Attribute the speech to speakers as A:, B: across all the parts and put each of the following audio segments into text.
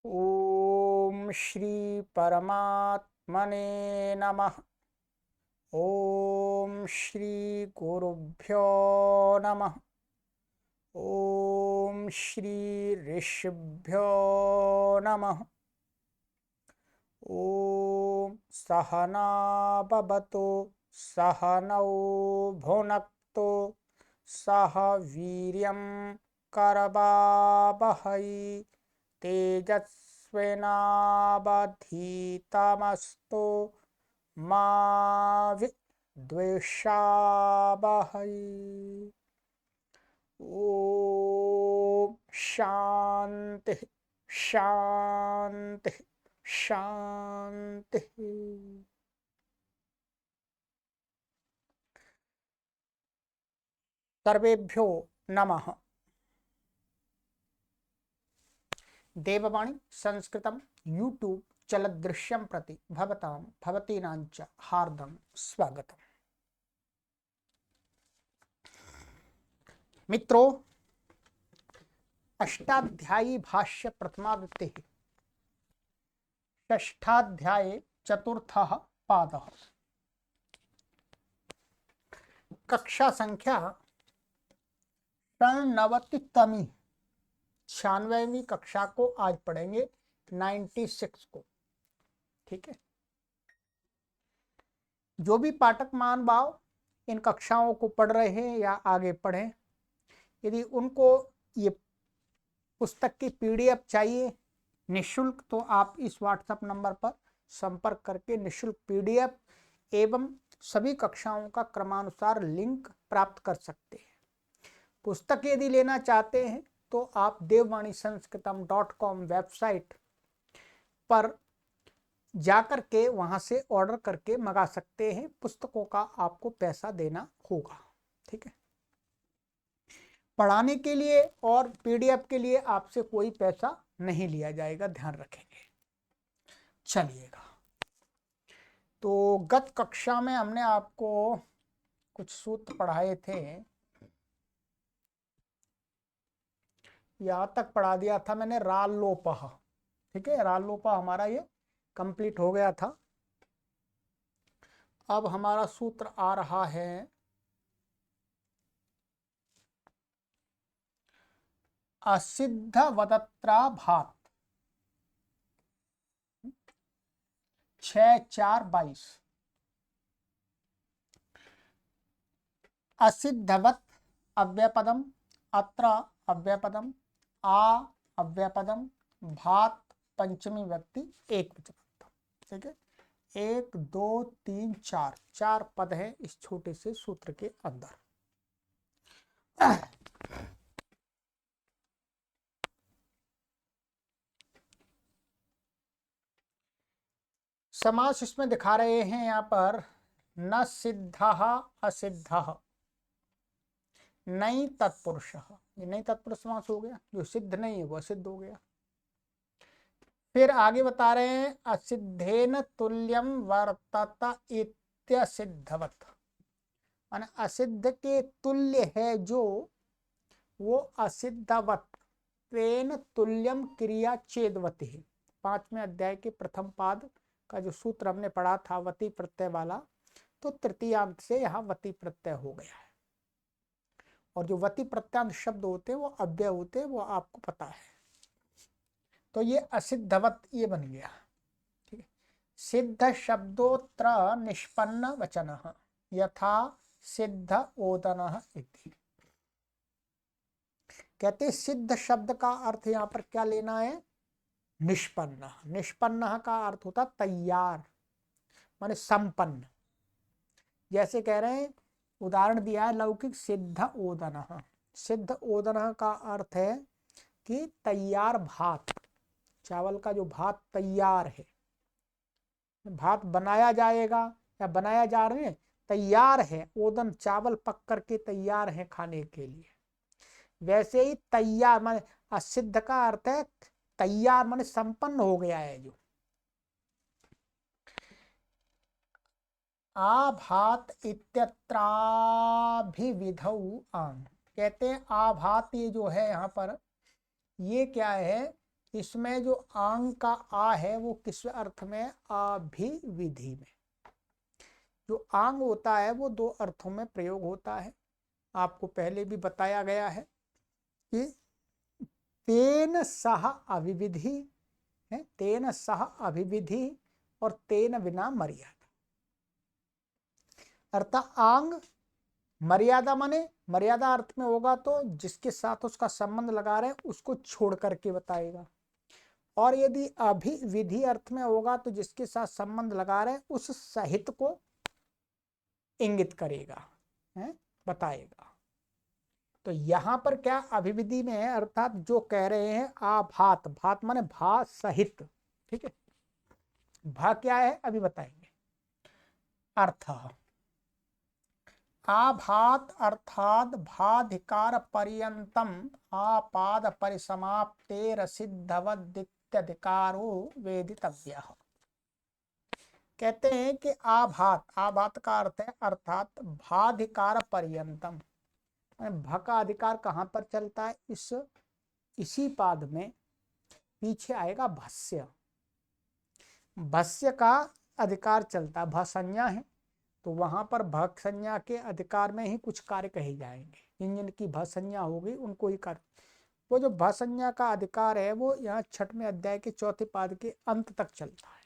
A: ओम श्री परमात्मने नमः। ओम श्री गुरुभ्यो नमः। ओम श्री ऋषिभ्यो नमः। ओम सहना भवतु सहनौ भुनक्तु सह वीर्यं करवावहै तेजस्विनावधीतमस्तु मा विद्विषावहै। ओम शांति शांति शांति। सर्वेभ्यो नमः। देववाणी संस्कृतं यूट्यूब चलदृश्यं प्रति भवतां भवतीनांच हार्दं स्वागतम्। मित्रों, अष्टाध्यायी भाष्य प्रथमावृत्ति षष्ठाध्याये चतुर्थः पादः। कक्षा संख्या 99वीं 96वीं कक्षा को आज पढ़ेंगे 96 को। ठीक है, जो भी पाठक मान भाव इन कक्षाओं को पढ़ रहे हैं या आगे पढ़ें, यदि उनको ये पुस्तक की पीडीएफ चाहिए निःशुल्क, तो आप इस व्हाट्सएप नंबर पर संपर्क करके निःशुल्क पीडीएफ एवं सभी कक्षाओं का क्रमानुसार लिंक प्राप्त कर सकते हैं। पुस्तक यदि लेना चाहते हैं तो आप devvanisanskritam.com वेबसाइट पर जाकर के वहां से ऑर्डर करके मंगा सकते हैं। पुस्तकों का आपको पैसा देना होगा। ठीक है, पढ़ाने के लिए और पीडीएफ के लिए आपसे कोई पैसा नहीं लिया जाएगा, ध्यान रखेंगे। चलिएगा, तो गत कक्षा में हमने आपको कुछ सूत्र पढ़ाए थे, यहाँ तक पढ़ा दिया था मैंने रालोपः। ठीक है, रालोपः हमारा ये कंप्लीट हो गया था। अब हमारा सूत्र आ रहा है असिद्ध वदत्राभात 6-4-22। असिद्धवत अव्यपदम, अत्र अव्यपदम, आ अव्यपदम, भात पंचमी व्यक्ति एक वचन। ठीक है, 1 2 3 4 4 पद है इस छोटे से सूत्र के अंदर। समास इसमें दिखा रहे हैं यहाँ पर, न सिद्धः असिद्धः नहीं तत्पुरुषः। ये नहीं तत्पुरुष समास हो गया, जो सिद्ध नहीं है वो असिद्ध हो गया। फिर आगे बता रहे हैं असिद्धेन तुल्यम वर्तत इत्यसिद्धवत्, माने असिद्ध के तुल्य है जो, वो असिद्धवत् तेन तुल्यम क्रिया चेदवती है। 5वें अध्याय के प्रथम पाद का जो सूत्र हमने पढ़ा था वती प्रत्यय वाला, तो तृतीयांत से यहाँ वती प्रत्यय हो गया है। और जो वती प्रत्यांत शब्द होते हैं वो अव्यय होते हैं, वो आपको पता है। तो ये असिद्धवत ये बन गया। ठीक है, सिद्ध शब्दोत्र निष्पन्न वचनः यथा सिद्ध ओदनः इति। कहते सिद्ध शब्द का अर्थ यहाँ पर क्या लेना है? निष्पन्न। निष्पन्न का अर्थ होता तैयार, माने संपन्न। जैसे कह रहे हैं, उदाहरण दिया है लौकिक सिद्ध ओदनः। सिद्ध ओदनः का अर्थ है कि तैयार भात, चावल का जो भात तैयार है, भात बनाया जाएगा या बनाया जा रहे हैं, तैयार है। ओदन चावल पक करके तैयार है खाने के लिए। वैसे ही तैयार माने असिद्ध का अर्थ है तैयार, माने संपन्न हो गया है जो। आभात इत्यत्राभिविधौ आम, कहते हैं आभात ये जो है यहाँ पर, ये क्या है इसमें जो आंग का आ है वो किस अर्थ में? अभिविधि में। जो आंग होता है वो दो अर्थों में प्रयोग होता है। आपको पहले भी बताया गया है कि तेन सह अभिविधि है, तेन सह अभिविधि और तेन बिना मर्यादा। अर्थात आंग मर्यादा माने मर्यादा अर्थ में होगा तो जिसके साथ उसका संबंध लगा रहे उसको छोड़ करके बताएगा, और यदि अभिविधि अर्थ में होगा तो जिसके साथ संबंध लगा रहे उस सहित को इंगित करेगा, है, बताएगा। तो यहां पर क्या अभिविधि में है, अर्थात जो कह रहे हैं आभात, भात माने भा सहित, ठीक है। भा क्या है अभी बताएंगे। अर्थ आभात अर्थात भाधिकार पर्यंतम आपाद परिसमाप्तेर सिद्धवदित्यधिकारो वेदितव्य। कहते हैं कि आभात, आभात का अर्थ है अर्थात भाधिकार पर्यंतम, भ का अधिकार कहाँ पर चलता है? इसी पाद में पीछे आएगा भस्य, भस्य का अधिकार चलता है, भ संज्ञा है तो वहां पर भ संज्ञा के अधिकार में ही कुछ कार्य कहे जाएंगे, जिन जिन की भ संज्ञा होगी उनको ही कार्य। वो जो भ संज्ञा का अधिकार है वो यहाँ छठवें अध्याय के चौथे पाद के अंत तक चलता है।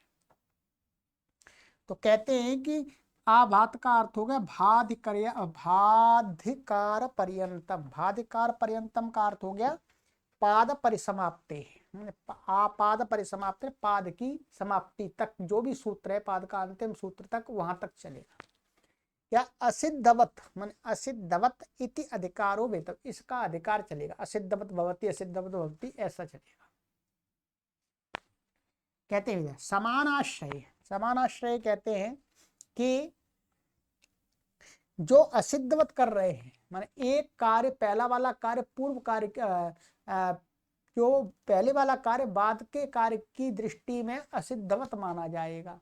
A: तो कहते हैं कि आभात का अर्थ हो गया भाधिकार पर्यंतम, भाधिकार पर्यंतम का अर्थ हो गया पाद परिसमाप्ते, आपाद परिसमाप्ते, पाद की समाप्ति तक जो भी सूत्र है पाद का अंतिम सूत्र तक वहां तक चलेगा। या असिद्धवत मान असिद्धवत इति अधिकारो वेतम, इसका अधिकार चलेगा, असिद्धवत भवति असिद्धवत भवति ऐसा चलेगा। कहते हैं समानाश्रय, समानाश्रय कहते हैं कि जो असिद्धवत कर रहे हैं माने एक कार्य पहला वाला कार्य पूर्व कार्य जो पहले वाला कार्य बाद के कार्य की दृष्टि में असिद्धवत माना जाएगा।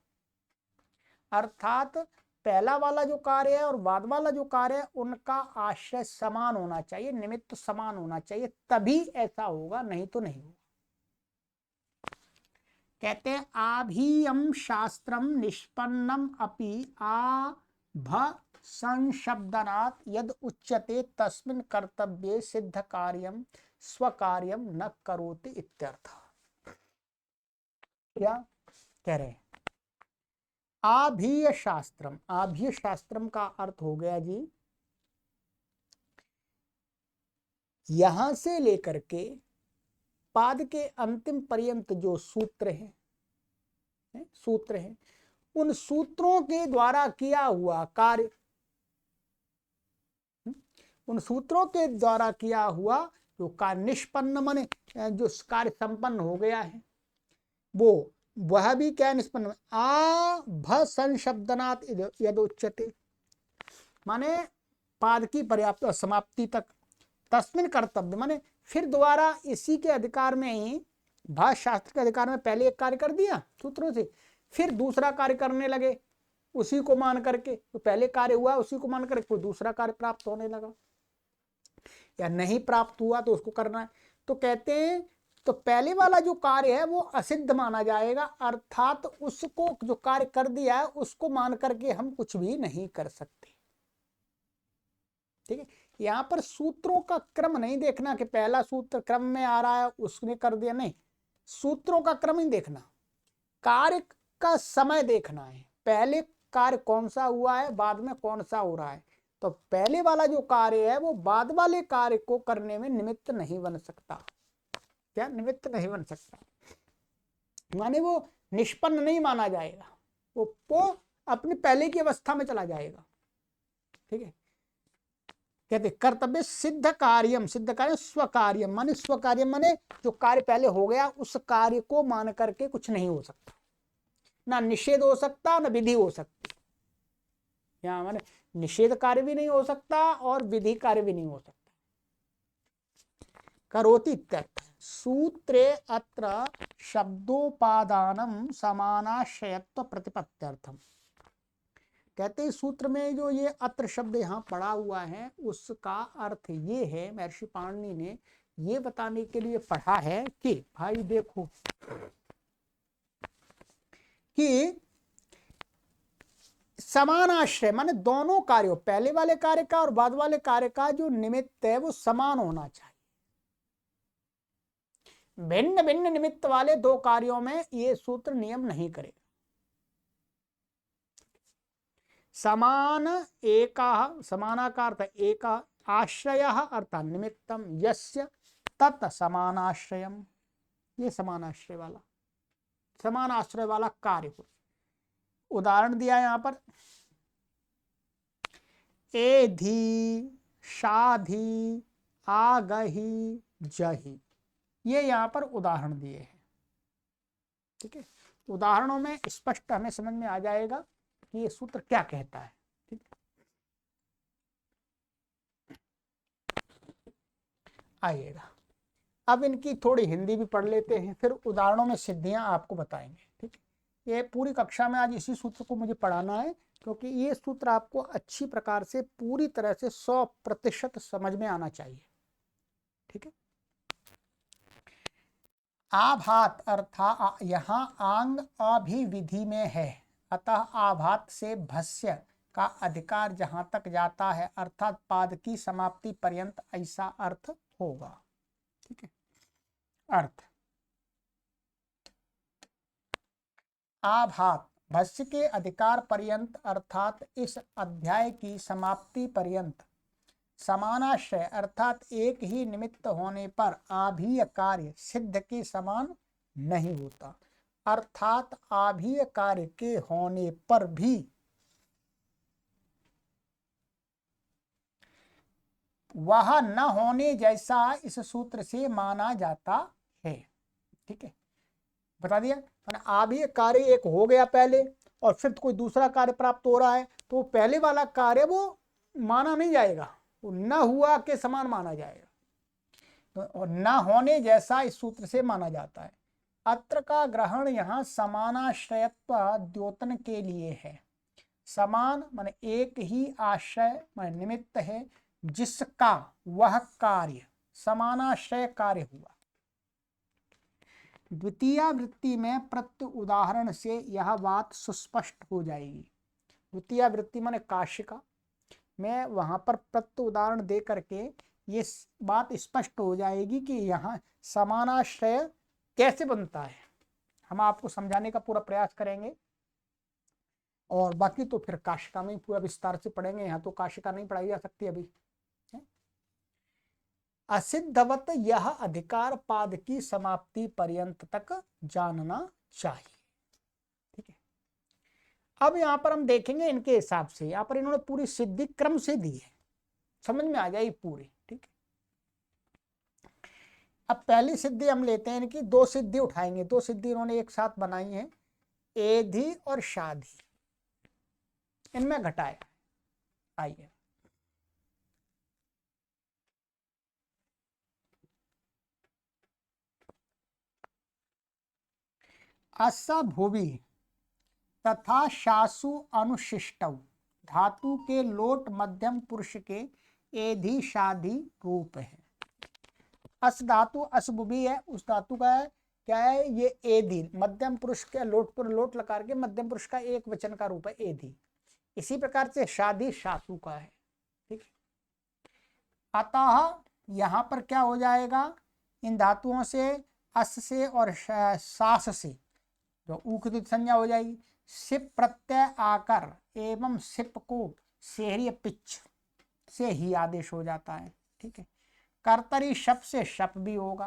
A: अर्थात पहला वाला जो कार्य है और बाद वाला जो कार्य है उनका आश्रय समान होना चाहिए, निमित्त समान होना चाहिए, तभी ऐसा होगा, नहीं तो नहीं होगा। कहते हैं आभीयम शास्त्रम निष्पन्नम अपि आभ संशब्दनात् यद उच्यते तस्मिन् कर्तव्ये सिद्ध कार्यम स्वकार्यम न करोति इत्यर्थ। क्या कह रहे हैं? आभीय शास्त्रम, आभीय शास्त्रम का अर्थ हो गया जी यहां से लेकर के पाद के अंतिम पर्यंत जो सूत्र हैं, सूत्र हैं, उन सूत्रों के द्वारा किया हुआ कार्य, उन सूत्रों के द्वारा किया हुआ जो कार्य निष्पन्न माने जो कार्य संपन्न हो गया है वो वह भी क्या निष्पन्न, आ भ संशब्दनात् यदोच्यते माने पाद की पर्याप्त समाप्ति तक, तस्मिन् कर्तव्य माने फिर दोबारा इसी के अधिकार में ही, भाष्य शास्त्र के अधिकार में पहले एक कार्य कर दिया सूत्रों से, फिर दूसरा कार्य करने लगे उसी को मान करके, तो पहले कार्य हुआ उसी को मान करके कोई दूसरा कार्य प्राप्त होने लगा, या नहीं प्राप्त हुआ तो उसको करना है। तो कहते हैं तो पहले वाला जो कार्य है वो असिद्ध माना जाएगा, अर्थात उसको जो कार्य कर दिया है उसको मान करके हम कुछ भी नहीं कर सकते। ठीक है, यहाँ पर सूत्रों का क्रम नहीं देखना कि पहला सूत्र क्रम में आ रहा है उसने कर दिया, नहीं, सूत्रों का क्रम ही देखना, कार्य का समय देखना है, पहले कार्य कौन सा हुआ है बाद में कौन सा हो रहा है। तो पहले वाला जो कार्य है वो बाद वाले कार्य को करने में निमित्त नहीं बन सकता। क्या निमित्त नहीं बन सकता माने वो निष्पन्न नहीं माना जाएगा, वो अपनी पहले की अवस्था में चला जाएगा। ठीक है, कहते कर्तव्य सिद्ध कार्यम, सिद्ध कार्य स्वकार्यम माने स्वकार्यम माने जो कार्य पहले हो गया उस कार्य को मान करके कुछ नहीं हो सकता, ना निषेध हो सकता ना विधि हो सकती। यहाँ माने निषेध कार्य भी नहीं हो सकता और विधि कार्य भी नहीं हो सकता। करोति इत्यर्थ। सूत्रे अत्र शब्दोपादानम समानाश्रयत्व प्रतिपत्त्यर्थम। कहते हैं सूत्र में जो ये अत्र शब्द यहाँ पड़ा हुआ है उसका अर्थ ये है महर्षि पाणिनि ने ये बताने के लिए पढ़ा है कि भाई देखो कि समान आश्रय माने दोनों कार्यों, पहले वाले कार्य का और बाद वाले कार्य का जो निमित्त है वो समान होना चाहिए। भिन्न भिन्न निमित्त वाले दो कार्यों में ये सूत्र नियम नहीं करेगा। समान एका, समानाकार एक आश्रय अर्थात निमित्तम यस्य तत् समानाश्रयम, ये समानाश्रय वाला, समान आश्रय वाला कार्य हो। उदाहरण दिया यहां पर एधि, शाधि, आगहि, जहि, ये यहां पर उदाहरण दिए हैं। ठीक है, उदाहरणों में स्पष्ट हमें समझ में आ जाएगा कि ये सूत्र क्या कहता है। ठीक है, आइएगा अब इनकी थोड़ी हिंदी भी पढ़ लेते हैं, फिर उदाहरणों में सिद्धियां आपको बताएंगे। ठीक है, ये पूरी कक्षा में आज इसी सूत्र को मुझे पढ़ाना है, क्योंकि ये सूत्र आपको अच्छी प्रकार से पूरी तरह से 100% समझ में आना चाहिए। ठीक है, आभात अर्थात यहाँ आंग अभिविधि में है, अतः आभात से भस्य का अधिकार जहां तक जाता है अर्थात पाद की समाप्ति पर्यंत, ऐसा अर्थ होगा। ठीक है, अर्थ आभात भस्य के अधिकार पर्यंत अर्थात इस अध्याय की समाप्ति पर्यंत समानाश्रय अर्थात एक ही निमित्त होने पर आभीय कार्य सिद्ध के समान नहीं होता, अर्थात आभीय कार्य के होने पर भी वह न होने जैसा इस सूत्र से माना जाता है। ठीक है, बता दिया। आभीय कार्य एक हो गया पहले और फिर कोई दूसरा कार्य प्राप्त हो रहा है तो पहले वाला कार्य वो माना नहीं जाएगा, वो न हुआ के समान माना जाएगा, तो और न होने जैसा इस सूत्र से माना जाता है। अत्र का ग्रहण यहाँ समानाश्रयत्व द्योतन के लिए है। समान माने एक ही आश्रय माने निमित्त है जिसका वह कार्य समानाश्रय कार्य हुआ। द्वितीय वृत्ति में प्रत्यय उदाहरण से यह बात सुस्पष्ट हो जाएगी। द्वितीय वृत्ति माने काशिका में वहां पर प्रत्यय उदाहरण दे करके ये बात स्पष्ट हो जाएगी कि यहाँ समानाश्रय कैसे बनता है। हम आपको समझाने का पूरा प्रयास करेंगे और बाकी तो फिर काशिका में पूरा विस्तार से पढ़ेंगे। यहाँ तो काशिका नहीं पढ़ाई जा सकती अभी। असिद्धवत यह अधिकार पाद की समाप्ति पर्यंत तक जानना चाहिए। ठीक है, अब यहां पर हम देखेंगे इनके हिसाब से, यहां पर इन्होंने पूरी सिद्धि क्रम से दी है, समझ में आ जाएगी पूरी। ठीक है, अब पहली सिद्धि हम लेते हैं, इनकी दो सिद्धि उठाएंगे, दो सिद्धि इन्होंने एक साथ बनाई है, एधि और शाधि, इनमें घटाया। आइए असा भूवि तथा शासु अनुशिष्टौ धातु के लोट मध्यम पुरुष के एधि शाधि रूप है। अस धातु असबुभी है, उस धातु का है क्या है, ये एधि मध्यम पुरुष के लोट पर लोट लगा के मध्यम पुरुष का एक वचन का रूप है एधि। इसी प्रकार से शादी शासु का है। ठीक, अतः यहां पर क्या हो जाएगा, इन धातुओं से अस से और सास से जो ऊखदित संज्ञा हो जाएगी, सिप प्रत्यय आकर एवं सिप को सेहरी पिच से ही आदेश हो जाता है। ठीक है, कर्तरी शप से शप भी होगा,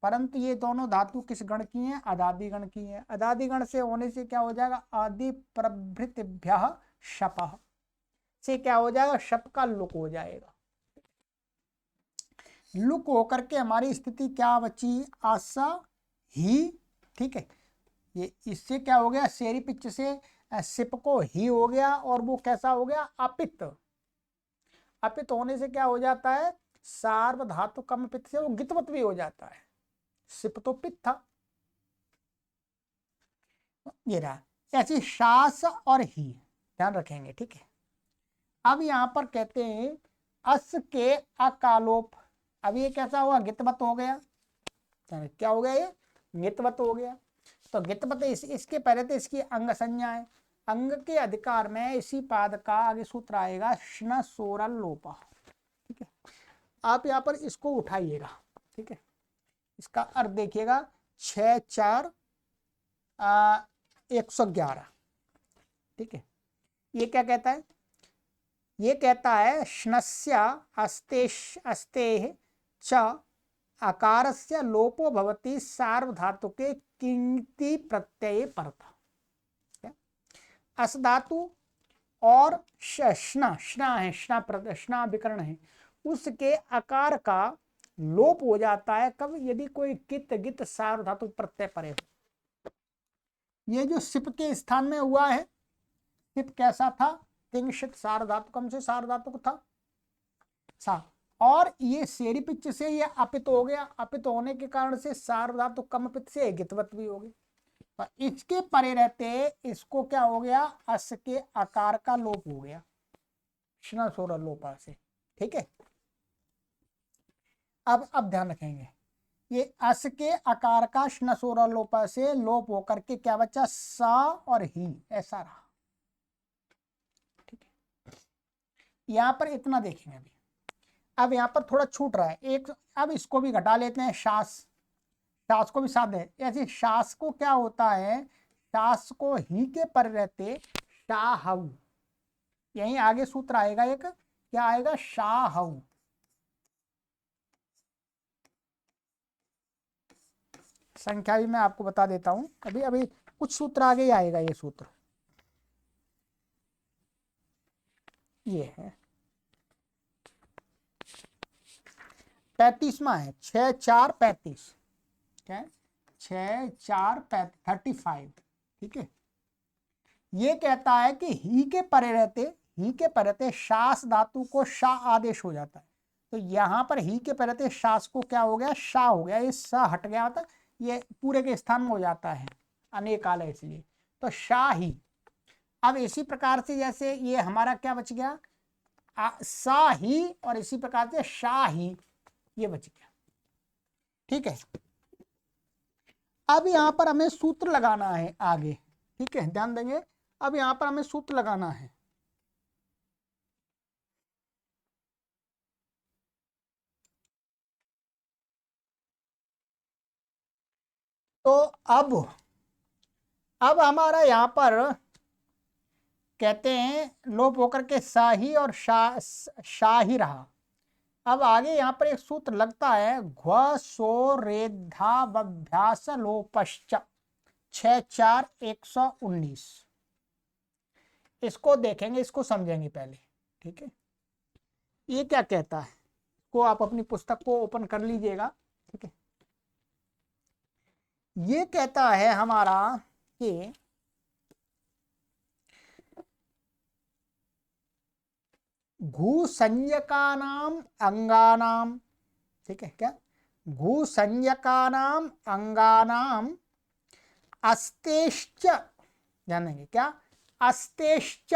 A: परंतु ये दोनों धातु किस गण की हैं, अदादि गण की हैं। अदादि गण से होने से क्या हो जाएगा, आदि प्रभृतिभ्यः शपः से क्या हो जाएगा, शप का लुक हो जाएगा। लुक होकर के हमारी स्थिति क्या बची, आसा ही। ठीक है, ये इससे क्या हो गया, शेरी पिच से सिप को ही हो गया और वो कैसा हो गया, अपित। अपित होने से क्या हो जाता है, सार्व धातु कम पित्त से वो गितवत भी हो जाता है। सिप तो पित्त था, ये रहा। ऐसी शास और ही ध्यान रखेंगे। ठीक है, अब यहां पर कहते हैं अस के अकालोप अब ये कैसा हुआ, गितवत हो गया। क्या हो गया, ये गितवत हो गया। तो गितवत इसके पहले तो इसकी अंग संज्ञा है। अंग के अधिकार में इसी पाद का आगे सूत्र आएगा श्न सोरल लोपा। ठीक है, आप यहाँ पर इसको उठाइएगा। ठीक है, इसका अर्थ देखिएगा 6×4=111। ठीक है, ये क्या कहता है, ये कहता है श्नस्य अस्तेः च अकारस्य लोपो भवति सार्वधातुके किंति प्रत्यये परतः। अस धातु और श्ना है, श्ना विकर्ण है, उसके आकार का लोप हो जाता है कब, यदि कोई कित गित सार्वधातु प्रत्यय परे हो। ये जो सिप के स्थान में हुआ है, सिप कैसा था, तिंशित सार्वधातुकम से सार्वधातुक था सा, और ये सेरी पिच से ये अपित हो गया, अपित होने के कारण से सार्वधातुक कम पित से गितवत भी हो गई। और इसके परे रहते इसको क्या हो गया, अस के आकार का लोप हो गया श्न सोर लोपा से। ठीक है, अब ध्यान रखेंगे, ये अस के आकार का श्न सोर लोपा से लोप होकर के क्या बचा, सा और ही, ऐसा रहा। ठीक है, यहां पर इतना देखेंगे अभी। अब यहाँ पर थोड़ा छूट रहा है एक, अब इसको भी घटा लेते हैं, शास को भी साध है। ऐसे शास को क्या होता है, शास को ही के पर रहते शाहु, यही आगे सूत्र आएगा एक, क्या आएगा, शाहु। संख्या भी मैं आपको बता देता हूं, अभी अभी कुछ सूत्र आगे ही आएगा। ये सूत्र ये है 35वां है, 6×4=35। क्या है, 6×4=35। ठीक है, ये कहता है कि ही के परे रहते शास धातु को शा आदेश हो जाता है। तो यहां पर ही के परे रहते शास को क्या हो गया, शा हो गया, ये सा हट गया था, ये पूरे के स्थान में हो जाता है, अनेकाल है इसलिए, तो शाही। अब इसी प्रकार से जैसे ये हमारा क्या बच गया, सा ही, और इसी प्रकार से शाही, ये बच गया। ठीक है, अब यहां पर हमें सूत्र लगाना है आगे। ठीक है, ध्यान देंगे, अब यहां पर हमें सूत्र लगाना है। तो अब हमारा यहां पर कहते हैं लोप होकर के शाही और शाही रहा। अब आगे यहां पर एक सूत्र लगता है, घ्व सो रेधाभ्यास लोपश्च 6×4=119। इसको देखेंगे, इसको समझेंगे पहले। ठीक है, ये क्या कहता है, को आप अपनी पुस्तक को ओपन कर लीजिएगा। ठीक है, ये कहता है हमारा कि घूसंज्ञकानाम अंगानाम, ठीक है, क्या घूसंज्ञकानाम अंगानाम अस्तेश्च, ध्यान देंगे, क्या अस्तेश्च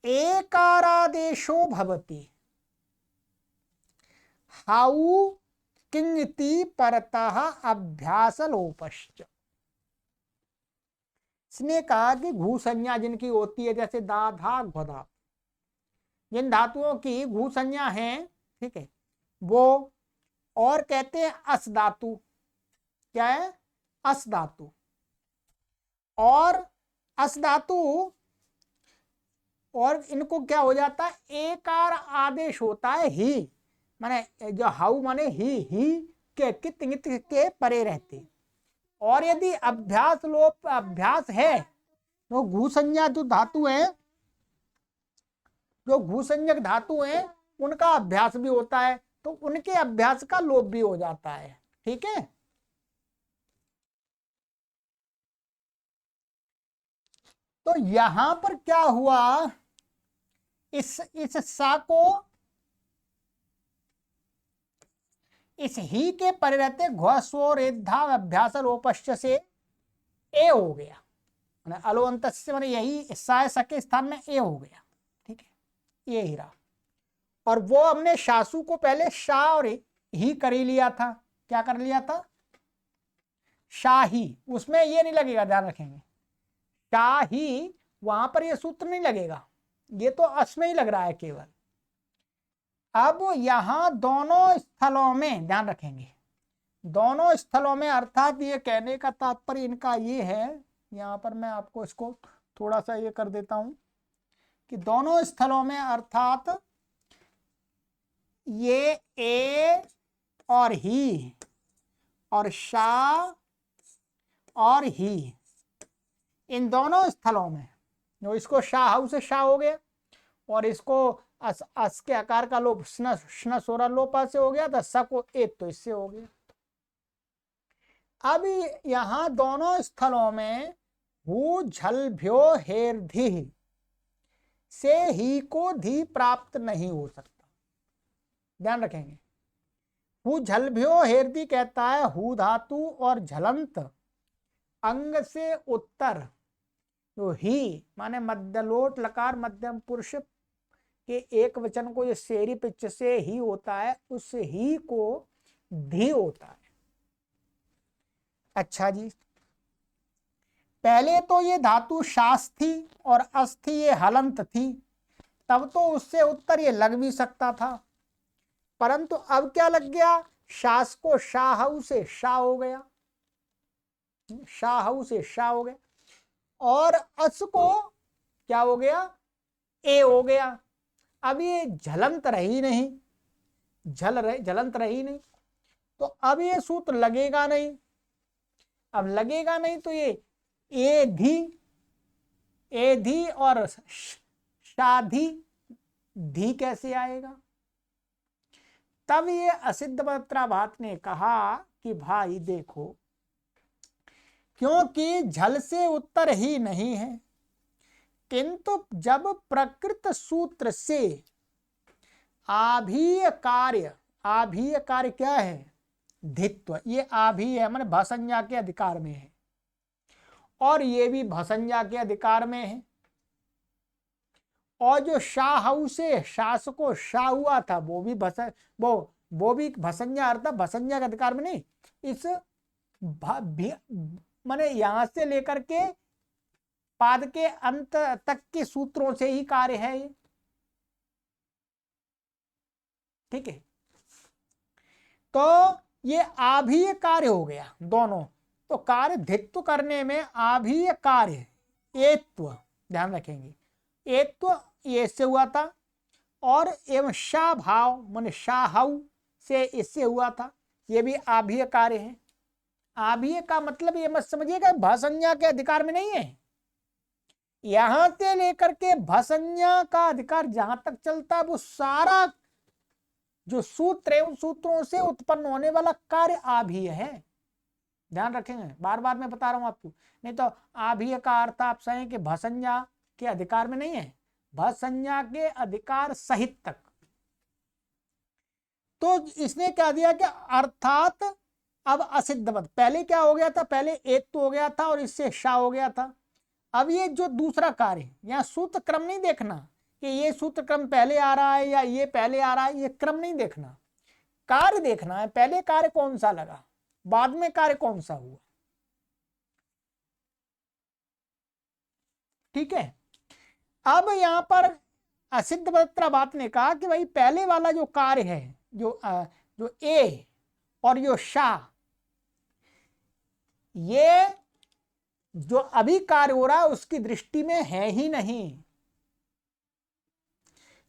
A: एकारादेशो भवति हाउ किंगति परतः अभ्यास लोपश्च। इसने कहा कि घू संज्ञा जिनकी होती है, जैसे दा धा घदा, जिन धातुओं की घू संज्ञा है, ठीक है, वो, और कहते हैं अस धातु, क्या है, अस धातु, और अस धातु, और इनको क्या हो जाता है, एकार आदेश होता है ही, माने जो हाउ माने ही के कित के परे रहते। और यदि अभ्यास लोप अभ्यास है तो घूसंज्ञा जो धातु है, जो घूसंज्ञक धातु है, उनका अभ्यास भी होता है, तो उनके अभ्यास का लोप भी हो जाता है। ठीक है, तो यहां पर क्या हुआ, इस सा को इस ही के परे रहते घ्व रेधा अभ्यास लोपश्च से ए हो गया, अलोअंत से, मैंने यही सा के स्थान में ए हो गया। ठीक है, ये ही रहा। और वो हमने शासु को पहले शा और ही कर ही लिया था। क्या कर लिया था? शाही। उसमें ये नहीं लगेगा, ध्यान रखेंगे, शाही वहां पर ये सूत्र नहीं लगेगा, ये तो अस में ही लग रहा है केवल। अब यहां दोनों स्थलों में ध्यान रखेंगे, दोनों स्थलों में, अर्थात ये कहने का तात्पर्य इनका ये है, यहां पर मैं आपको इसको थोड़ा सा ये कर देता हूं कि दोनों स्थलों में अर्थात ये ए और ही और शा और ही, इन दोनों स्थलों में, जो इसको शाह से शाह हो गया और इसको अस के आकार का लोप स्न सोरा लोपा से हो गया था, स को एक तो इससे हो गया। अब यहां दोनों स्थलों में हु झल भ्यो हेर धी से ही को धी प्राप्त नहीं हो सकता। ध्यान रखेंगे, हु झल भ्यो हेर धी कहता है हु धातु और झलंत अंग से उत्तर, तो ही माने मध्यलोट लकार मध्यम पुरुष के एक वचन को ये शेरी पिच से ही होता है, उस ही को धी होता है। अच्छा जी, पहले तो ये धातु शास थी और अस थी, ये हलंत थी, तब तो उससे उत्तर ये लग भी सकता था, परंतु अब क्या लग गया? शास को शाहू से शाह हो गया, शाहू से शाह हो गया, और अस को क्या हो गया? ए हो गया। अब ये झलंत रही नहीं, झलंत रही नहीं, तो अब ये सूत्र लगेगा नहीं। अब लगेगा नहीं तो ये ए धी और शाधी धी कैसे आएगा? तब ये असिद्ध मात्राभात ने कहा कि भाई देखो, क्योंकि झल से उत्तर ही नहीं है, किंतु जब प्रकृत सूत्र से आभीय कार्य क्या है? धित्व। ये आभीय है माने भसंज्ञा के अधिकार में है, और ये भी भसंज्ञा के अधिकार में है, और जो शाहू से शास को शाह हुआ था वो भी भसंज्ञा अर्थात भसंज्ञा के अधिकार में नहीं, इस माने यहां से लेकर के पाद के अंत तक के सूत्रों से ही कार्य है ये। ठीक है, तो ये आभीय कार्य हो गया दोनों, तो कार्य धित्व करने में आभीय कार्य एत्व, ध्यान रखेंगे, एत्व ये से हुआ था, और एवं शाह भाव माने शाहू से इससे हुआ था, ये भी आभीय कार्य है। आभीय का मतलब ये मत समझिएगा भसंज्ञा के अधिकार में नहीं है, यहां से लेकर के भसंज्ञा का अधिकार जहां तक चलता है वो सारा जो सूत्र है उन सूत्रों से उत्पन्न होने वाला कार्य आभीय है। ध्यान रखेंगे, बार बार मैं बता रहा हूं आपको, नहीं तो आभीय का अर्थ आप सहें कि भसंज्ञा के अधिकार में नहीं है, भसंज्ञा के अधिकार सहित तक। तो इसने क्या दिया कि अर्थात अब असिद्धवत, पहले क्या हो गया था? पहले एक तो हो गया था और इससे शा हो गया था। अब ये जो दूसरा कार्य, यहाँ सूत्र क्रम नहीं देखना कि ये सूत्र क्रम पहले आ रहा है या ये पहले आ रहा है, ये क्रम नहीं देखना, कार्य देखना है, पहले कार्य कौन सा लगा, बाद में कार्य कौन सा हुआ। ठीक है, अब यहां पर असिद्ध बात ने कहा कि भाई पहले वाला जो कार्य है, जो ए और जो शा, ये जो अभी कार्य हो रहा है उसकी दृष्टि में है ही नहीं।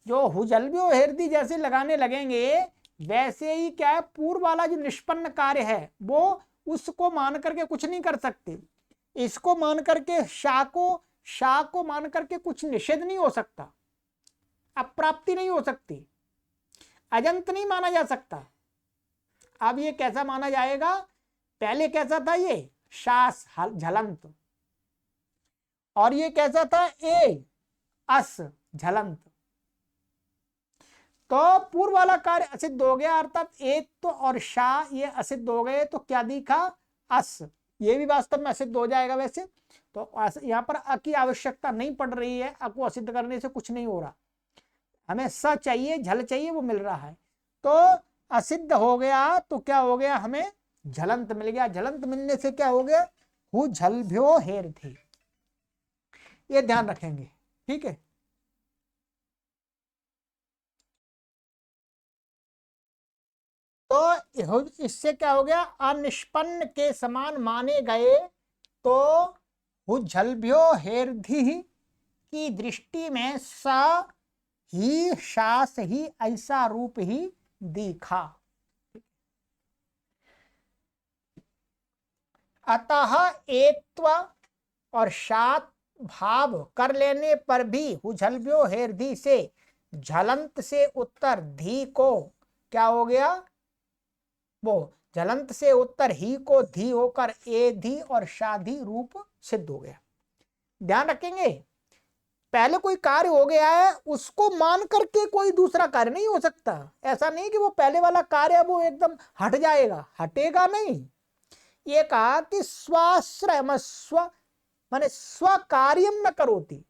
A: जो हुजलबी हेरदी जैसे लगाने लगेंगे वैसे ही क्या है, पूर्व वाला जो निष्पन्न कार्य है वो उसको मान करके कुछ नहीं कर सकते, इसको मान करके शाह को मान करके कुछ निषेध नहीं हो सकता, अप्राप्ति नहीं हो सकती, अजंत नहीं माना जा सकता। अब ये कैसा माना जाएगा? पहले कैसा था? ये शास झलंत, और ये कैसा था? ए अस झलंत। तो पूर्व वाला कार्य असिद्ध हो गया, अर्थात एक तो और शाह ये असिद्ध हो गए, तो क्या दिखा? अस, ये भी वास्तव में असिद्ध हो जाएगा वैसे तो। यहाँ पर अ की आवश्यकता नहीं पड़ रही है, अ को असिद्ध करने से कुछ नहीं हो रहा, हमें स चाहिए, झल चाहिए, वो मिल रहा है। तो असिद्ध हो गया तो क्या हो गया, हमें झलंत मिल गया। झलंत मिलने से क्या हो गया, हु झलभ्यो हेर थी। ये ध्यान रखेंगे, ठीक है। तो इससे क्या हो गया, अनिष्पन्न के समान माने गए तो हुज्झल्भ्यो हेरधि की दृष्टि में स ही शास ही ऐसा रूप ही दिखा। अतः एत्व और शात भाव कर लेने पर भी हुझल्भ्यो हेरधि से झलंत से उत्तर धी को क्या हो गया, वो झलंत से उत्तर ही को धी होकर एधि और शाधी रूप सिद्ध हो गया। ध्यान रखेंगे, पहले कोई कार्य हो गया है, उसको मान करके कोई दूसरा कार्य नहीं हो सकता। ऐसा नहीं कि वो पहले वाला कार्य वो एकदम हट जाएगा, हटेगा नहीं। ये कहा कि स्वाश्रय स्व माने स्व कार्यम न करोति,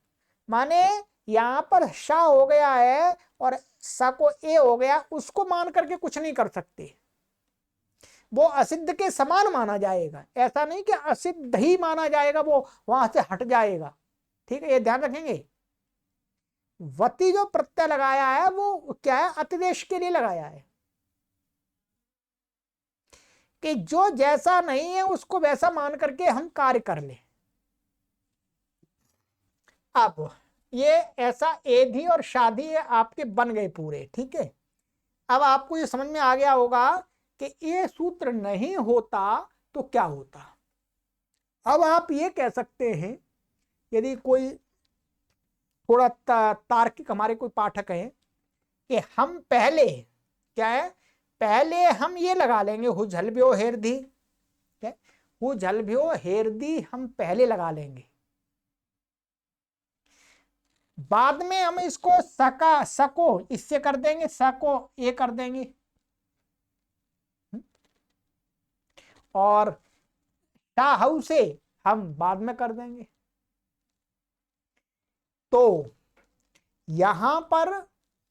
A: माने यहां पर शा हो गया है और स को ए हो गया, उसको मान करके कुछ नहीं कर सकते, वो असिद्ध के समान माना जाएगा। ऐसा नहीं कि असिद्ध ही माना जाएगा, वो वहां से हट जाएगा। ठीक है, ये ध्यान रखेंगे। वती जो प्रत्यय लगाया है वो क्या है, अतिदेश के लिए लगाया है, कि जो जैसा नहीं है उसको वैसा मान करके हम कार्य कर ले। अब ये ऐसा एधी और शादी आपके बन गए पूरे, ठीक है। अब आपको ये समझ में आ गया होगा कि ये सूत्र नहीं होता तो क्या होता। अब आप ये कह सकते हैं, यदि कोई थोड़ा तार्किक हमारे कोई पाठक है, कि हम पहले क्या है, पहले हम ये लगा लेंगे हुझल्भ्यो हेरधि, हुझल्भ्यो हेरधि हम पहले लगा लेंगे, बाद में हम इसको सका सको इससे कर देंगे, सको ये कर देंगे, और शाहू से हम बाद में कर देंगे। तो यहां पर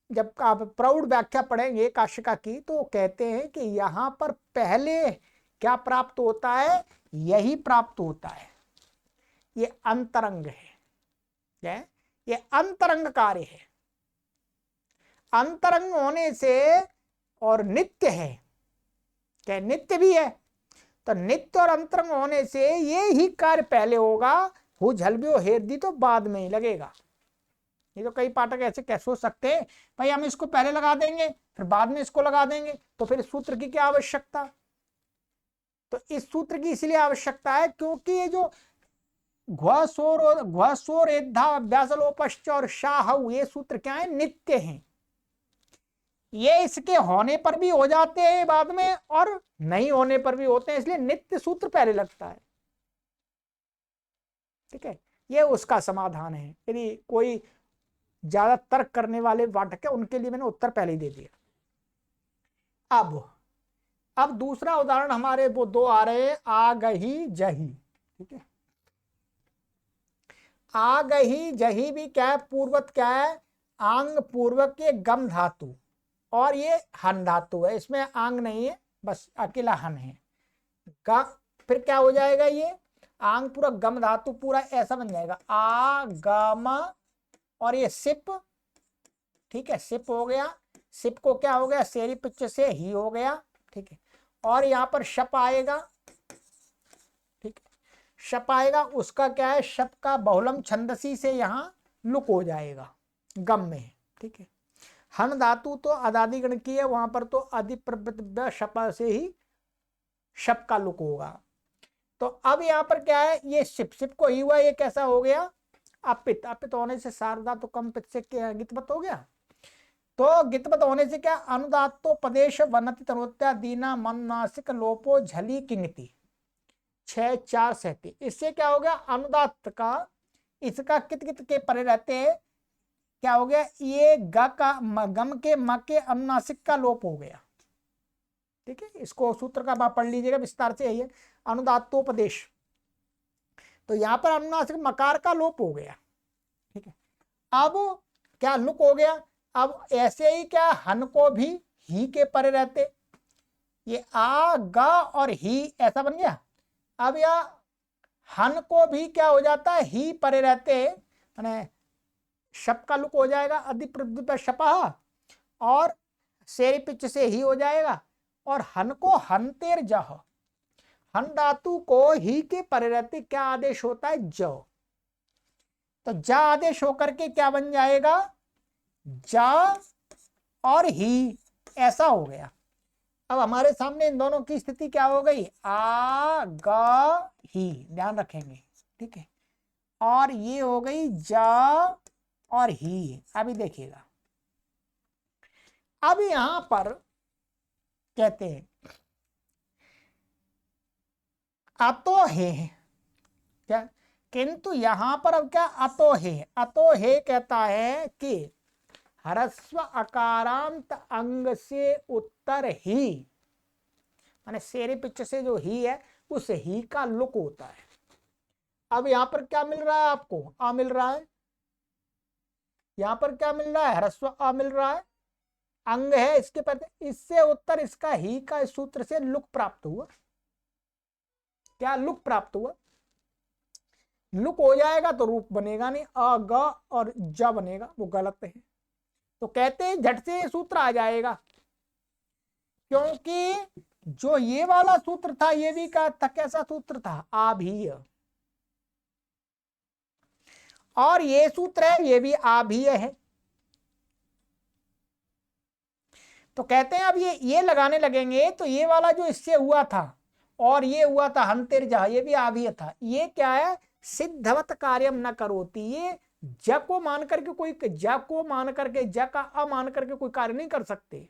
A: जब आप प्रौढ़ व्याख्या पढ़ेंगे काशिका की, तो कहते हैं कि यहां पर पहले क्या प्राप्त होता है, यही प्राप्त होता है। ये अंतरंग है, क्या है, ये अंतरंग कार्य है। अंतरंग होने से और नित्य है, क्या नित्य भी है, तो नित्य और अंतरंग होने से ये ही कार्य पहले होगा, हुझल्भ्यो हेरधि तो बाद में ही लगेगा। ये तो कई पाठक ऐसे क्या सोच सकते हैं, भाई हम इसको पहले लगा देंगे फिर बाद में इसको लगा देंगे, तो फिर सूत्र की क्या आवश्यकता। तो इस सूत्र की इसलिए आवश्यकता है क्योंकि ये जो घ्वसोर अभ्यासलोपश्च और शाहु, ये सूत्र क्या है, नित्य हैं। ये इसके होने पर भी हो जाते हैं बाद में, और नहीं होने पर भी होते हैं, इसलिए नित्य सूत्र पहले लगता है। ठीक है, ये उसका समाधान है। यदि कोई ज्यादा तर्क करने वाले पाठक है, उनके लिए मैंने उत्तर पहले ही दे दिया। अब दूसरा उदाहरण हमारे वो दो आ रहे हैं, आगही जही। ठीक है, आगही जही भी क्या है, पूर्वत क्या है, आंग पूर्वक के गम धातु, और ये हन धातु है, इसमें आंग नहीं है, बस अकेला हन है। फिर क्या हो जाएगा, ये आंग पूरा गम धातु पूरा ऐसा बन जाएगा, आ गम, और ये सिप। ठीक है, सिप हो गया, सिप को क्या हो गया, शेरी पिच से ही हो गया। ठीक है, और यहां पर शप आएगा। ठीक है, शप आएगा, उसका क्या है, शप का बहुलम छंदसी से यहां लुक हो जाएगा गम में। ठीक है, हन धातु तो अदादि गण की है, वहां पर तो अधिप्रवृत्त शप से ही शप का लुक होगा। तो अब यहां पर क्या है, ये सिप को ही हुआ, ये कैसा हो गया, अपित। अपित होने से सारदा तो कम पित से गितवत हो गया। तो गितवत होने से क्या, अनुदातो पदेश वनति तनोत्या दीना मन नासिक लोपो झली किंगति 6-4-37। इससे क्या हो गया, अनुदात का इसका कित कित के परे रहते हैं, क्या हो गया, ये ग का गम के म के अनुनासिक का लोप हो गया। ठीक है, इसको सूत्र का आप पढ़ लीजिएगा विस्तार से, यही है अनुदातोपदेश। तो यहां पर अनुनासिक मकार का लोप हो गया। ठीक है, अब क्या लुक हो गया, अब ऐसे ही क्या हन को भी ही के परे रहते, ये आ गा और ही ऐसा बन गया। अब या हन को भी क्या हो जाता है, ही परे रहते, माने शप का लुक हो जाएगा अधि शपह, और शेरी पिच से ही हो जाएगा। और हन को हंतेर जह, हन धातु को ही के परे रहते क्या आदेश होता है, ज। तो जा आदेश होकर के क्या बन जाएगा, जा और ही, ऐसा हो गया। अब हमारे सामने इन दोनों की स्थिति क्या हो गई, आ गा ही, ध्यान रखेंगे, ठीक है। और ये हो गई जा और ही। अभी देखिएगा, अब यहां पर कहते हैं अतो है क्या, किंतु यहां पर अब क्या, अतो है, अतो है कहता है कि ह्रस्व अकारांत अंग से उत्तर ही, माने शेरे पिच से जो ही है उस ही का लुक होता है। अब यहां पर क्या मिल रहा है आपको, आ मिल रहा है, यहां पर क्या मिल रहा है, ह्रस्व आ मिल रहा है, अंग है इसके पर, इससे उत्तर इसका ही का इस सूत्र से लुक प्राप्त हुआ। क्या लुक प्राप्त हुआ, लुक हो जाएगा तो रूप बनेगा नहीं, अ ग और ज बनेगा, वो गलत है। तो कहते हैं झट से सूत्र आ जाएगा, क्योंकि जो ये वाला सूत्र था ये भी का था, कैसा सूत्र था, आभीय, और ये सूत्र है ये भी आभीय है। तो कहते हैं अब ये लगाने लगेंगे तो ये वाला जो इससे हुआ था और ये हुआ था हंतेर जहा, ये भी आभीय था। ये क्या है, सिद्धवत कार्यम न करोति, ये ज को मान करके कोई, ज को मान करके, ज का अ मान करके कोई कार्य नहीं कर सकते।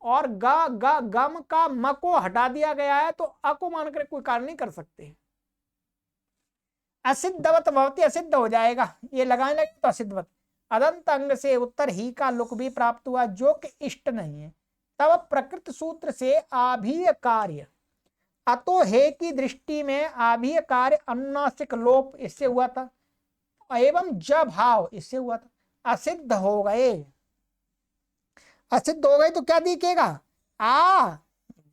A: और गम का म को हटा दिया गया है तो अ को मान करके कोई कार्य नहीं कर सकते। असिद्धवत भवती, असिद्ध हो जाएगा, ये लगाने लगे तो असिद्धवत। अदंत अंग से उत्तर ही का लुक भी प्राप्त हुआ जो कि इष्ट नहीं है। तब प्रकृत सूत्र से आभीय कार्य अतो हे की दृष्टि में आभीय कार्य अनुनासिक लोप इससे हुआ था, एवं ज भाव इससे हुआ था, असिद्ध हो गए। असिद्ध हो गए तो क्या दिखेगा, आ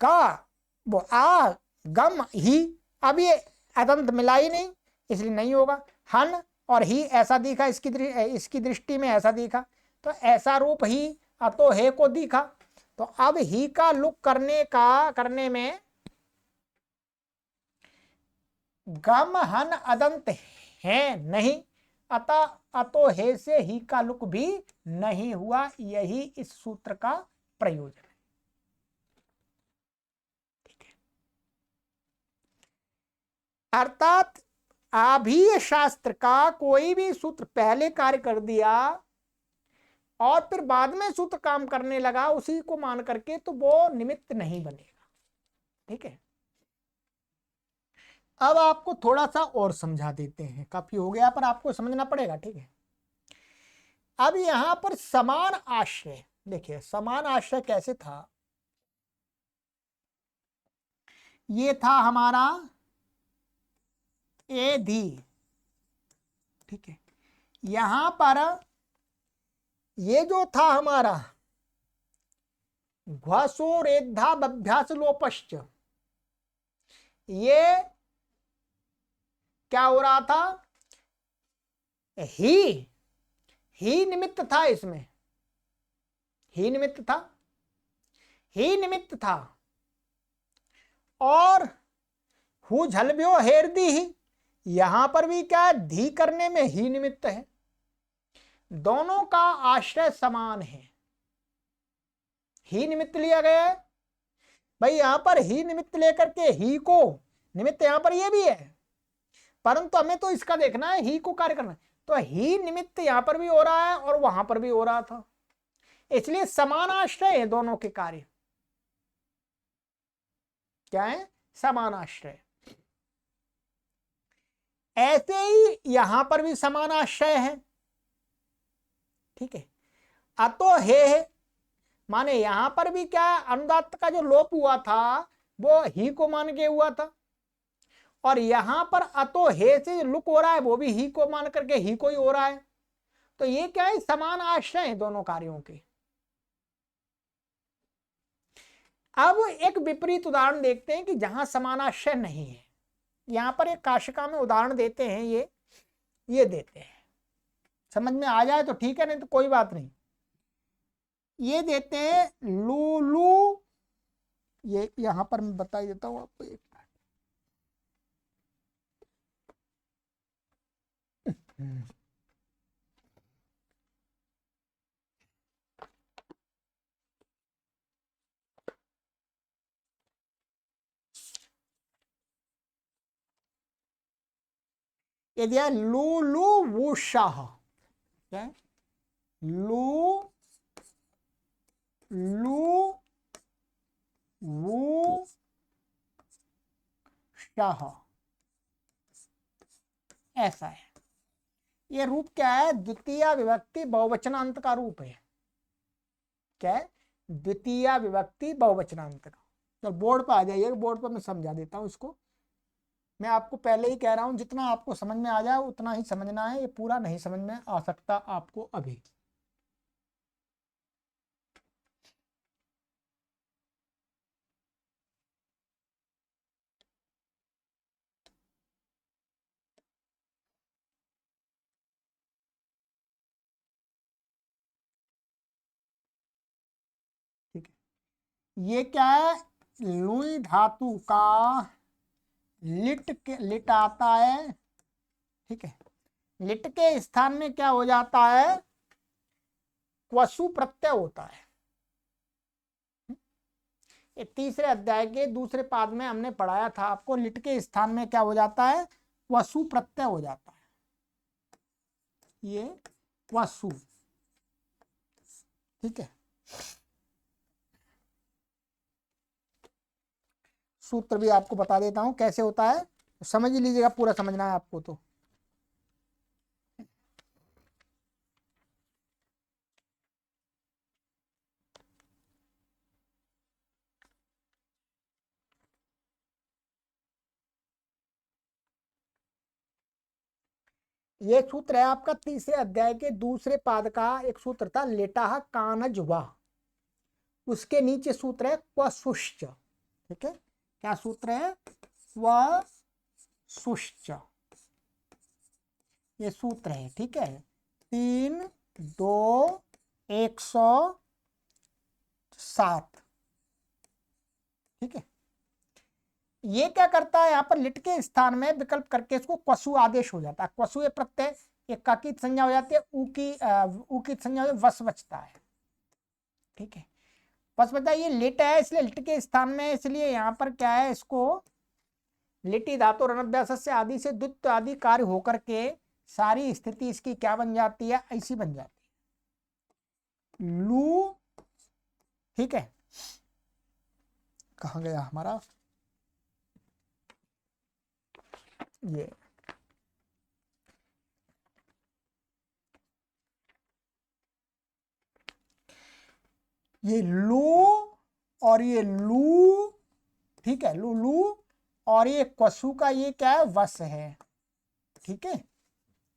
A: गा, वो आ गम ही, अब ये अदंत मिला ही नहीं इसलिए नहीं होगा। हन और ही ऐसा दिखा, इसकी दृष्टि में ऐसा दिखा, तो ऐसा रूप ही अतो हे को दिखा। तो अब ही का लुक करने में गम हन अदंत है नहीं, अतः अतो हे से ही का लुक भी नहीं हुआ। यही इस सूत्र का प्रयोजन है, ठीक है। अर्थात आभीय शास्त्र का कोई भी सूत्र पहले कार्य कर दिया और फिर बाद में सूत्र काम करने लगा उसी को मान करके, तो वो निमित्त नहीं बनेगा, ठीक है। अब आपको थोड़ा सा और समझा देते हैं, काफी हो गया पर आपको समझना पड़ेगा, ठीक है। अब यहां पर समान आश्रय देखिए, समान आश्रय कैसे था, ये था हमारा ए धी, ठीक है। यहां पर ये जो था हमारा घ्वसो रेद्धा बभ्यास लोपश्च, ये क्या हो रहा था, ही निमित्त था, इसमें ही निमित्त था, ही निमित्त था। और हु झलब्यो हेर दी ही, यहां पर भी क्या धी करने में ही निमित्त है, दोनों का आश्रय समान है, ही निमित्त लिया गया है। भाई यहां पर ही निमित्त लेकर के ही को निमित्त यहां पर ये भी है, परंतु हमें तो इसका देखना है, ही को कार्य करना है। तो ही निमित्त यहां पर भी हो रहा है और वहां पर भी हो रहा था, इसलिए समान आश्रय है दोनों के कार्य, क्या है, समान आश्रय। ऐसे ही यहां पर भी समान आश्रय है, ठीक है। अतो हे माने यहां पर भी क्या, अनुदात्त का जो लोप हुआ था वो ही को मान के हुआ था, और यहां पर अतो हे से लुक हो रहा है वो भी ही को मान करके ही को ही हो रहा है। तो ये क्या है, समान आश्रय है दोनों कार्यों के। अब एक विपरीत उदाहरण देखते हैं कि जहां समानाश्रय नहीं है। यहां पर एक काशिका में उदाहरण देते हैं, ये देते हैं, समझ में आ जाए तो ठीक है, नहीं तो कोई बात नहीं। ये देते हैं लूलू, ये यहां पर मैं बता देता हूं आपको एक मिनट। ये दिया लूलू वूशाह, क्या है? लू लू वू शाह, ऐसा है। ये रूप क्या है, द्वितीय विभक्ति बहुवचनांत का रूप है। क्या है, द्वितीय विभक्ति बहुवचनांत का। तो बोर्ड पर आ जाइए, बोर्ड पर मैं समझा देता हूं इसको। मैं आपको पहले ही कह रहा हूं, जितना आपको समझ में आ जाए उतना ही समझना है, ये पूरा नहीं समझ में आ सकता आपको अभी। ठीक है, ये क्या है, लुई धातु का लिट आता है। ठीक है, लिट के स्थान में क्या हो जाता है, क्वसु प्रत्यय होता है। ये तीसरे अध्याय के दूसरे पाद में हमने पढ़ाया था आपको, लिट के स्थान में क्या हो जाता है, क्वसु प्रत्यय हो जाता है। ये क्वसु, ठीक है। सूत्र भी आपको बता देता हूं कैसे होता है, तो समझ ही लीजिएगा, पूरा समझना है आपको तो। ये सूत्र है आपका तीसरे अध्याय के दूसरे पाद का, एक सूत्र था लेटा कानज वाह, उसके नीचे सूत्र है क्वसुश्च। ठीक है, क्या सूत्र है, क्वसुश्च, ये सूत्र है। ठीक है, 3, 2, 107। ठीक है, ये क्या करता है, यहाँ पर लिट के स्थान में विकल्प करके इसको क्वसु आदेश हो जाता है। क्वसु प्रत्यय एक का की संज्ञा हो जाती है, ऊ की संज्ञा हो, वस बचता है। ठीक है, बस बता, ये लिट है इसलिए लिट के स्थान में, इसलिए यहाँ पर क्या है, इसको लिटी धातु रनभ्यास से आदि से द्वित्व आदि कार्य होकर के सारी स्थिति इसकी क्या बन जाती है, ऐसी बन जाती है, लू। ठीक है, कहाँ गया हमारा ये लू और ये लू। ठीक है, लू लू, और ये क्वसु का ये क्या है, वस है। ठीक है,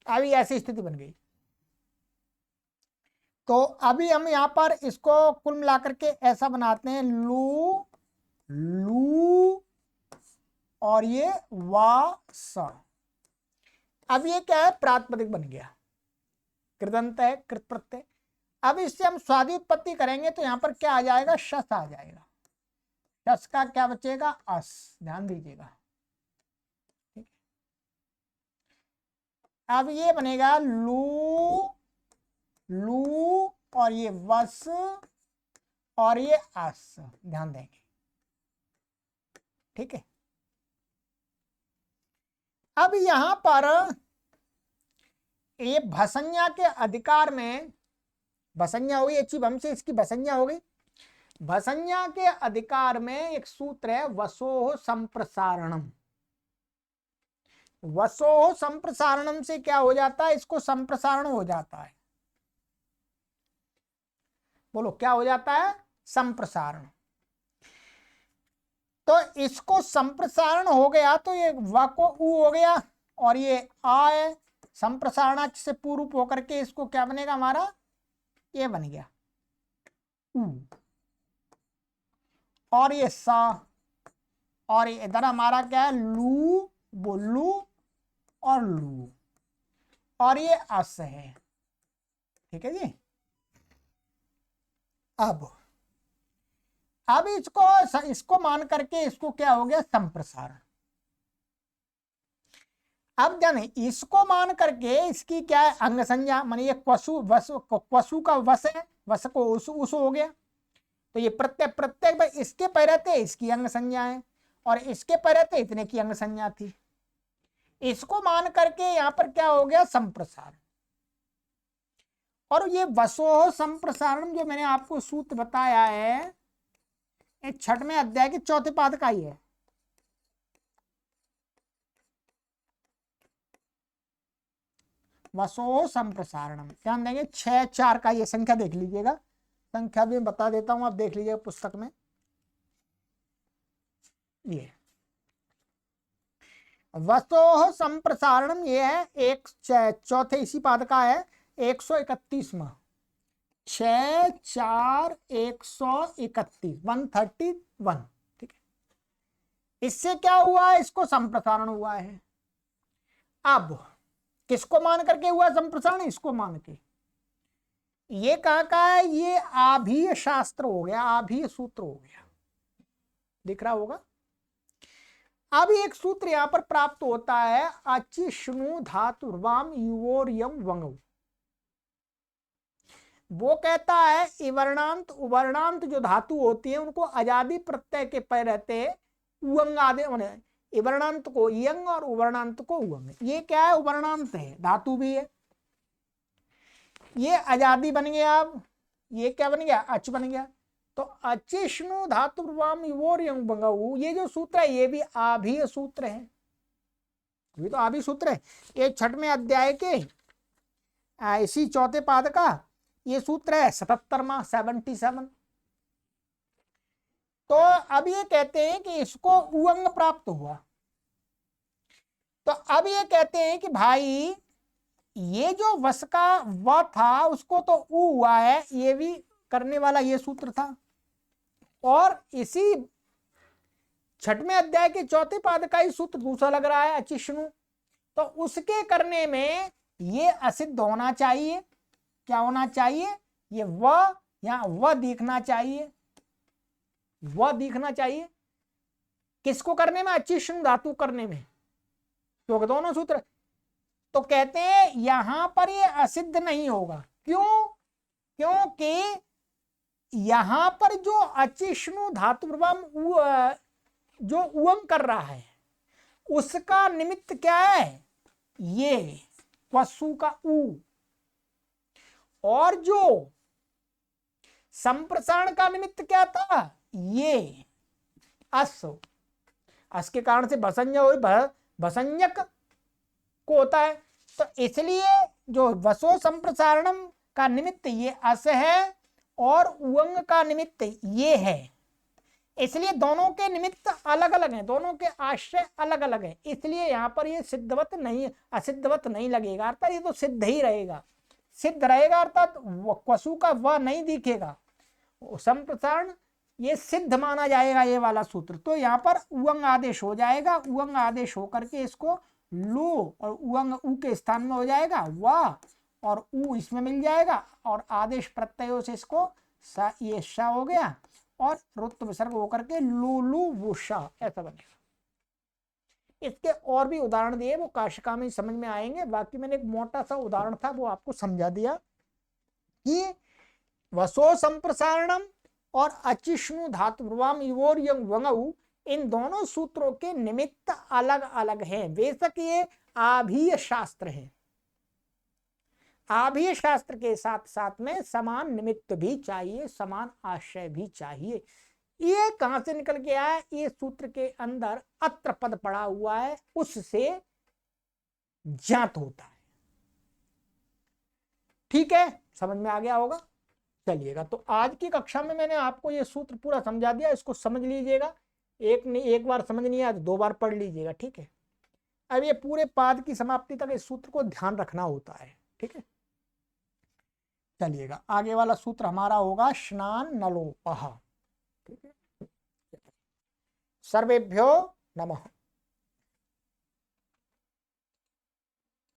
A: अभी ऐसी स्थिति बन गई। तो अभी हम यहाँ पर इसको कुल मिलाकर के ऐसा बनाते हैं, लू लू और ये वा स। अब ये क्या है, प्रातिपदिक बन गया, कृदंत है, कृत प्रत्यय। अब इससे हम स्वादि उत्पत्ति करेंगे तो यहाँ पर क्या आ जाएगा, शस आ जाएगा। शस का क्या बचेगा, अस, ध्यान दीजिएगा। अब ये बनेगा लू लू और ये वस और ये अस, ध्यान देंगे। ठीक है, अब यहां पर ये भसंज्ञा के अधिकार में, भसंज्ञा हुई अच्छी भम से, इसकी भसंज्ञा हो गई। भसंज्ञा के अधिकार में एक सूत्र है वसोह संप्रसारणम। वसोह संप्रसारणम से क्या हो जाता है, इसको संप्रसारण हो जाता है। बोलो क्या हो जाता है, संप्रसारण। तो इसको संप्रसारण हो गया तो ये व को उ हो गया और ये आ है, संप्रसारणाच से पूर्व होकर के इसको क्या बनेगा हमारा, ये बन गया उ, और ये सा, और ये इधर हमारा क्या है लू, बोलू और लू, और ये अस है। ठीक है जी। अब इसको मान करके इसको क्या हो गया संप्रसारण। अब जाने इसको मान करके इसकी क्या है अंग संज्ञा, माने ये क्वसु का वस है, वस को उस हो गया। तो ये प्रत्येक भाई इसके पैरते इसकी अंग संज्ञा है और इसके पैरते इतने की अंग संज्ञा थी। इसको मान करके यहां पर क्या हो गया संप्रसारण। और ये वसो संप्रसारण जो मैंने आपको सूत्र बताया है 6वें अध्याय के 4थे पाद का ही है। वसो संप्रसारणम ध्यान देंगे 6-4 का ये संख्या देख लीजिएगा, संख्या भी बता देता हूं आप देख लीजिएगा पुस्तक में। ये वसो संप्रसारणम ये है एक चौथे इसी पाद का है 131वां 6-4-131 131। ठीक है, इससे क्या हुआ है इसको संप्रसारण हुआ है। अब किसको मान करके हुआ संप्रसारण, इसको मान के। ये कहां का है, ये आभीय शास्त्र हो गया, आभीय सूत्र हो गया, दिख रहा होगा। अब एक सूत्र यहां पर प्राप्त होता है अचिष्णु धातुर्वाम युवोर्यम वंगौ। वो कहता है इवर्णांत उवर्णांत जो धातु होती है उनको अजादि प्रत्यय के पै रहते हैं उवंग आदि, इवर्णांत को यंग और उवर्णांत को उवंग। ये क्या है उवर्णांत है, धातु भी है, ये अजादि बन गया। अब ये क्या बन गया अच बन गया। तो अचिष्णु धातुर्वाम युवोर्यम वंगौ ये जो सूत्र है ये भी आभीय सूत्र है, ये तो आभीय सूत्र है। ये 6वें अध्याय के इसी 4थे पाद का ये सूत्र है 77वां 77। तो अब ये कहते हैं कि इसको उवंग प्राप्त हुआ। तो अब ये कहते हैं कि भाई ये जो वस का व था उसको तो उ हुआ है, ये भी करने वाला ये सूत्र था। और इसी 6वें अध्याय के 4थे पाद का ही सूत्र दूसरा लग रहा है अचिष्णु। तो उसके करने में ये असिद्ध होना चाहिए। क्या होना चाहिए, ये व या व दिखना चाहिए, व दिखना चाहिए। किसको करने में, अचिष्णु धातु करने में, तो दोनों सूत्र। तो कहते हैं यहां पर ये असिद्ध नहीं होगा। क्यों, क्योंकि यहां पर जो अचिष्णु धातुर्वम जो उवम कर रहा है उसका निमित्त क्या है, ये वसु का उ, और जो संप्रसारण का निमित्त क्या था, ये अस के कारण से भसंजक को होता है। तो इसलिए जो वसो संप्रसारणम का निमित्त ये अस है और उवंग का निमित्त ये है। इसलिए दोनों के निमित्त अलग अलग हैं, दोनों के आश्रय अलग अलग हैं। इसलिए यहां पर ये सिद्धवत नहीं असिद्धवत नहीं लगेगा, अर्थात ये तो सिद्ध ही रहेगा, सिद्ध रहेगा, अर्थात वसु का वह नहीं दिखेगा। संप्रसारण ये सिद्ध माना जाएगा ये वाला सूत्र। तो यहाँ पर उवंग आदेश हो जाएगा, उवंग आदेश होकर के इसको लो और उवंग उ के स्थान में हो जाएगा वा, और उ इसमें मिल जाएगा, और आदेश प्रत्ययों से इसको ये श हो गया, और रुत्व विसर्ग होकर के लूलू वुषा ऐसा बनेगा। इसके और भी उदाहरण दिए, वो काशिका में समझ में आएंगे। बाकी मैंने एक मोटा सा उदाहरण था वो आपको समझा दिया कि वसो संप्रसारणम और अचिष्णु धातुर्वाम युवोर्यम वंगौ इन दोनों सूत्रों के निमित्त अलग अलग हैं। बेशक ये आभीय शास्त्र है, आभीय शास्त्र के साथ साथ में समान निमित्त भी चाहिए, समान आशय भी चाहिए। ये कहां से निकल के आया, ये सूत्र के अंदर अत्र पद पड़ा हुआ है, उससे ज्ञात होता है। ठीक है, समझ में आ गया होगा। चलिएगा, तो आज की कक्षा में मैंने आपको ये सूत्र पूरा समझा दिया, इसको समझ लीजिएगा। एक बार समझ नहीं आया तो 2 बार पढ़ लीजिएगा। ठीक है, अब ये पूरे पाद की समाप्ति तक इस सूत्र को ध्यान रखना होता है, ठीक है। चलिएगा, आगे वाला सूत्र हमारा होगा स्नान नलोपह, ठीक है। सर्वेभ्यो नमः।